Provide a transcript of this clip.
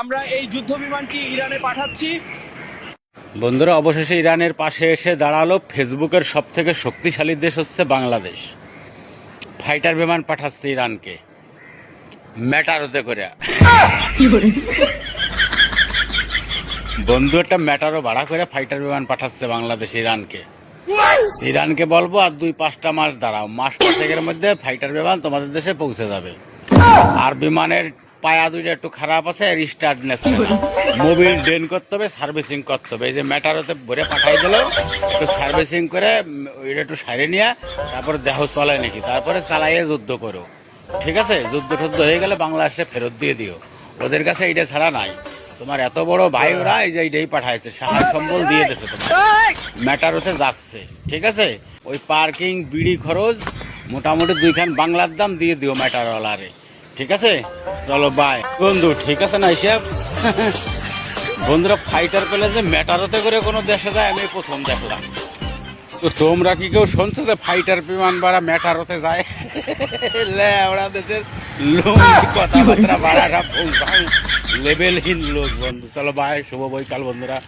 আমরা এই যুদ্ধ বিমানটি ইরানে পাঠাচ্ছি। বন্ধুরা, অবশেষে ইরানের পাশে এসে দাঁড়ালো ফেসবুকের সবথেকে শক্তিশালী দেশ হচ্ছে বাংলাদেশ। ফাইটার বিমান পাঠাচ্ছে ইরানকে ম্যাটারোতে করে। বন্ধু, একটা ম্যাটারো ভাড়া করে ফাইটার বিমান পাঠাচ্ছে বাংলাদেশ ইরানকে। ইরানকে বলবো আর 2-5টা মাস দাঁড়াও, মাস পাঁচেকের মধ্যে ফাইটার বিমান তোমাদের দেশে পৌঁছে যাবে। আর বিমানের পায়া দুইটা একটু খারাপ আছে, রিস্টার্ট নেচ্ছে না, মোবিল ড্রেন করতে হবে, সার্ভিসিং করতে হবে। এই যে ম্যাটারোতে ভরে পাঠাই দিল, একটু সার্ভিসিং করে ওইটা একটু সারে নিয়ে তারপরে দেহ চলে নাকি, তারপরে চালাইয়ে যুদ্ধ করো। ঠিক আছে, যুদ্ধ টুদ্ধ হয়ে গেলে বাংলাদেশে ফেরত দিয়ে দিও। ওদের কাছে এইটা ছাড়া নাই। তোমার এত বড় ভাই ওরা এই যে এইটাই পাঠাইছে, সাহায্য সম্বল দিয়ে দিয়েছে তোমার। ম্যাটারোতে যাচ্ছে, ঠিক আছে। ওই পার্কিং বিড়ি খরচ মোটামুটি 2খান বাংলার দাম দিয়ে দিও ম্যাটারওয়ালারে। ঠিক আছে, চলো বাই বন্ধু। ঠিক আছে না হিসাব? বন্ধুরা, ফাইটার পেলে যে ম্যাটারোতে করে কোনো দেশে যায় আমি প্রথম দেখলাম। তো তোমরা কি কেউ শুনছো যে ফাইটার বিমান বাড়া ম্যাটারোতে যায়? ওরা দেশের লোক কথাবার্তা বাড়া লেভেলহীন লোক বন্ধু। চলো বাই, শুভ বৈকাল বন্ধুরা।